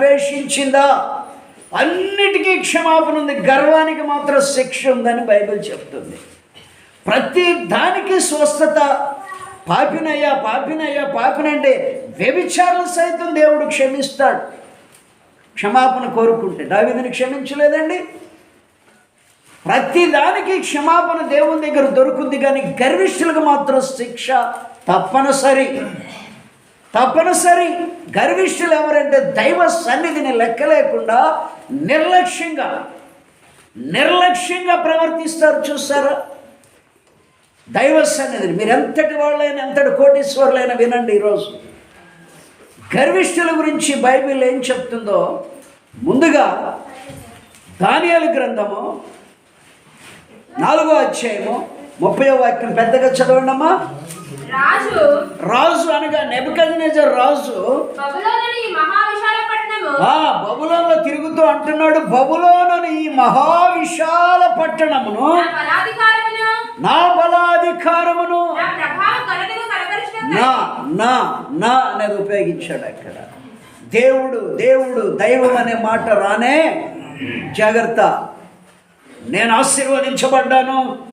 ప్రవేశించిందా? అన్నిటికీ క్షమాపణ ఉంది, గర్వానికి మాత్రం శిక్ష ఉందని బైబిల్ చెప్తుంది. ప్రతి దానికి స్వస్థత. పాపినంటే వ్యభిచారులు సైతం దేవుడు క్షమిస్తాడు క్షమాపణ కోరుకుంటే. దావీదుని క్షమించలేదండి. ప్రతి దానికి క్షమాపణ దేవుని దగ్గర దొరుకుతుంది, కానీ గర్విష్ఠులకు మాత్రం శిక్ష తప్పనిసరి. గర్విష్ఠులు ఎవరంటే దైవ సన్నిధిని లెక్క లేకుండా నిర్లక్ష్యంగా ప్రవర్తిస్తారు. చూస్తారా దైవ సన్నిధిని? మీరు ఎంతటి వాళ్ళైనా, ఎంతటి కోటీశ్వరులైనా వినండి. ఈరోజు గర్విష్ఠుల గురించి బైబిల్ ఏం చెప్తుందో ముందుగా దానియేలు గ్రంథము 4వ అధ్యాయము 30వ వాక్యం పెద్దగా చదవండి అమ్మా. రాజు అనగా నెబుకద్నెజర్ రాజు బబులోనులో తిరుగుతూ అంటున్నాడు, బబులోను ఈ మహావిశాల పట్టణమును నా బలాధికారమును నా అనేది ఉపయోగించాడు. అక్కడ దేవుడు దైవం అనే మాట రానే జాగ్రత్త. నేను ఆశీర్వదించబడ్డాను,